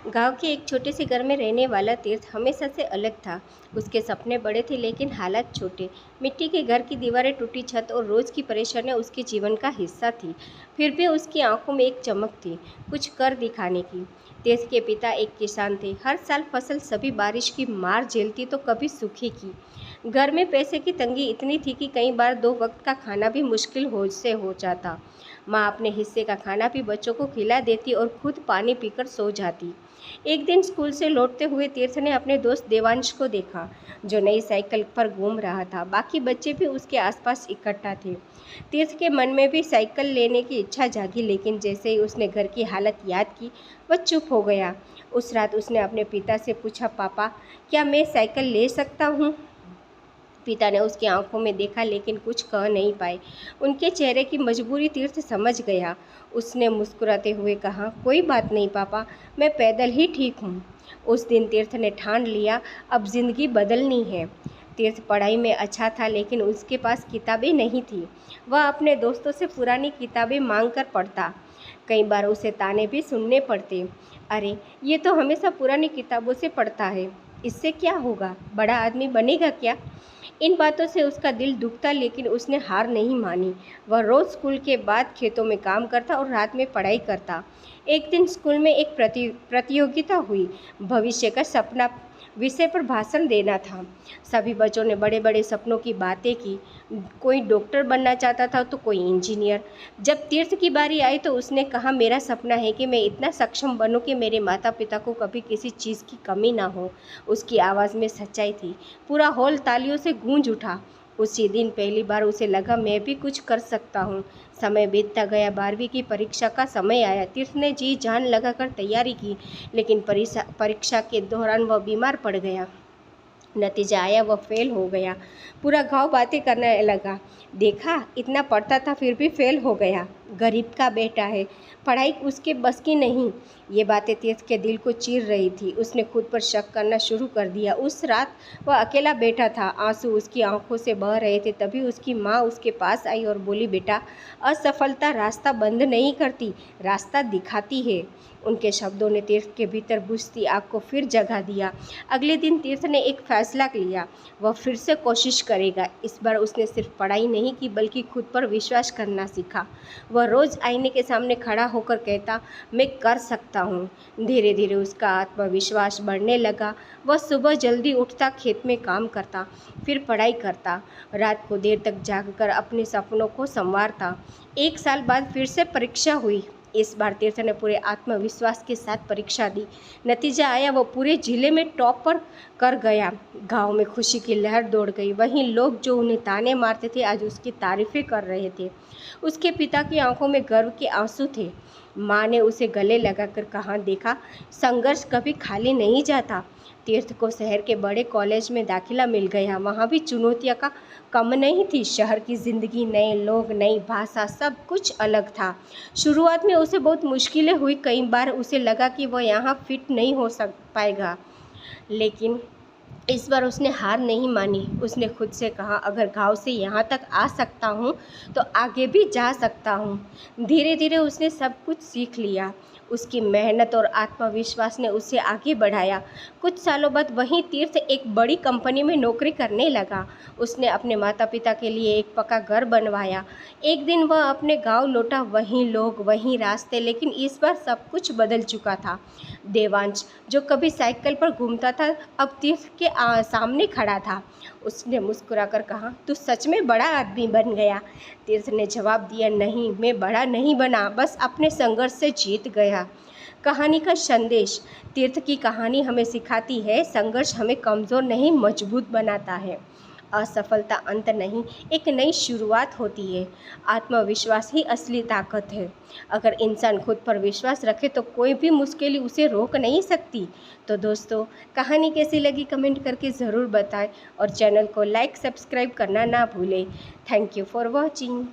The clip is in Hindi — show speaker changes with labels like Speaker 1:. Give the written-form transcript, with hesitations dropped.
Speaker 1: गांव के एक छोटे से घर में रहने वाला तीर्थ हमेशा से अलग था। उसके सपने बड़े थे लेकिन हालात छोटे। मिट्टी के घर की दीवारें, टूटी छत और रोज की परेशानियां उसके जीवन का हिस्सा थी। फिर भी उसकी आंखों में एक चमक थी, कुछ कर दिखाने की। तीर्थ के पिता एक किसान थे। हर साल फसल सभी बारिश की मार झेलती तो कभी सूखे की। घर में पैसे की तंगी इतनी थी कि कई बार दो वक्त का खाना भी मुश्किल हो जाता। माँ अपने हिस्से का खाना भी बच्चों को खिला देती और खुद पानी पीकर सो जाती। एक दिन स्कूल से लौटते हुए तीर्थ ने अपने दोस्त देवांश को देखा, जो नई साइकिल पर घूम रहा था। बाकी बच्चे भी उसके आसपास इकट्ठा थे। तीर्थ के मन में भी साइकिल लेने की इच्छा जागी, लेकिन जैसे ही उसने घर की हालत याद की, वह चुप हो गया। उस रात उसने अपने पिता से पूछा, पापा, क्या मैं साइकिल ले सकता हूँ? पिता ने उसकी आंखों में देखा लेकिन कुछ कह नहीं पाए। उनके चेहरे की मजबूरी तीर्थ समझ गया। उसने मुस्कुराते हुए कहा, कोई बात नहीं पापा, मैं पैदल ही ठीक हूँ। उस दिन तीर्थ ने ठान लिया, अब जिंदगी बदलनी है। तीर्थ पढ़ाई में अच्छा था लेकिन उसके पास किताबें नहीं थी। वह अपने दोस्तों से पुरानी किताबें मांग कर पढ़ता। कई बार उसे ताने भी सुनने पड़ते। अरे, ये तो हमेशा पुरानी किताबों से पढ़ता है, इससे क्या होगा, बड़ा आदमी बनेगा क्या? इन बातों से उसका दिल दुखता, लेकिन उसने हार नहीं मानी। वह रोज स्कूल के बाद खेतों में काम करता और रात में पढ़ाई करता। एक दिन स्कूल में एक प्रतियोगिता हुई। भविष्य का सपना विषय पर भाषण देना था। सभी बच्चों ने बड़े बड़े सपनों की बातें की। कोई डॉक्टर बनना चाहता था तो कोई इंजीनियर। जब तीर्थ की बारी आई तो उसने कहा, मेरा सपना है कि मैं इतना सक्षम बनूं कि मेरे माता पिता को कभी किसी चीज़ की कमी ना हो। उसकी आवाज़ में सच्चाई थी। पूरा हॉल तालियों से गूंज उठा। उसी दिन पहली बार उसे लगा, मैं भी कुछ कर सकता हूँ। समय बीतता गया। 12वीं की परीक्षा का समय आया। तीर्थ ने जी जान लगाकर तैयारी की, लेकिन परीक्षा के दौरान वह बीमार पड़ गया। नतीजा आया, वह फेल हो गया। पूरा गांव बातें करने लगा, देखा, इतना पढ़ता था फिर भी फेल हो गया, गरीब का बेटा है, पढ़ाई उसके बस की नहीं। ये बातें तीर्थ के दिल को चीर रही थी। उसने खुद पर शक करना शुरू कर दिया। उस रात वह अकेला बैठा था, आंसू उसकी आंखों से बह रहे थे। तभी उसकी माँ उसके पास आई और बोली, बेटा, असफलता रास्ता बंद नहीं करती, रास्ता दिखाती है। उनके शब्दों ने तीर्थ के भीतर बुझती आग को फिर जगा दिया। अगले दिन तीर्थ ने एक फैसला लिया, वह फिर से कोशिश करेगा। इस बार उसने सिर्फ पढ़ाई नहीं की बल्कि खुद पर विश्वास करना सीखा। वह रोज़ आईने के सामने खड़ा होकर कहता, मैं कर सकता हूँ। धीरे धीरे उसका आत्मविश्वास बढ़ने लगा। वह सुबह जल्दी उठता, खेत में काम करता, फिर पढ़ाई करता, रात को देर तक जागकर अपने सपनों को संवारता। एक साल बाद फिर से परीक्षा हुई। इस बार तीर्थ ने पूरे आत्मविश्वास के साथ परीक्षा दी। नतीजा आया, वो पूरे जिले में टॉप पर कर गया। गांव में खुशी की लहर दौड़ गई। वहीं लोग जो उन्हें ताने मारते थे आज उसकी तारीफें कर रहे थे। उसके पिता की आंखों में गर्व के आंसू थे। माँ ने उसे गले लगाकर कहा, देखा, संघर्ष कभी खाली नहीं जाता। तीर्थ को शहर के बड़े कॉलेज में दाखिला मिल गया। वहाँ भी चुनौतियाँ का कम नहीं थी। शहर की ज़िंदगी, नए लोग, नई भाषा, सब कुछ अलग था। शुरुआत में उसे बहुत मुश्किलें हुई। कई बार उसे लगा कि वह यहाँ फिट नहीं हो पाएगा, लेकिन इस बार उसने हार नहीं मानी। उसने खुद से कहा, अगर गांव से यहाँ तक आ सकता हूँ तो आगे भी जा सकता हूँ। धीरे धीरे उसने सब कुछ सीख लिया। उसकी मेहनत और आत्मविश्वास ने उसे आगे बढ़ाया। कुछ सालों बाद वहीं तीर्थ एक बड़ी कंपनी में नौकरी करने लगा। उसने अपने माता पिता के लिए एक पक्का घर बनवाया। एक दिन वह अपने गांव लौटा, वहीं लोग, वहीं रास्ते, लेकिन इस बार सब कुछ बदल चुका था। देवांश, जो कभी साइकिल पर घूमता था, अब तीर्थ के सामने खड़ा था। उसने मुस्कुराकर कहा, तू सच में बड़ा आदमी बन गया। तीर्थ ने जवाब दिया, नहीं, मैं बड़ा नहीं बना, बस अपने संघर्ष से जीत गया। कहानी का संदेश। तीर्थ की कहानी हमें सिखाती है, संघर्ष हमें कमज़ोर नहीं, मजबूत बनाता है। असफलता अंत नहीं, एक नई शुरुआत होती है। आत्मविश्वास ही असली ताकत है। अगर इंसान खुद पर विश्वास रखे तो कोई भी मुश्किल उसे रोक नहीं सकती। तो दोस्तों, कहानी कैसी लगी कमेंट करके ज़रूर बताएं और चैनल को लाइक सब्सक्राइब करना ना भूलें। Thank you for watching.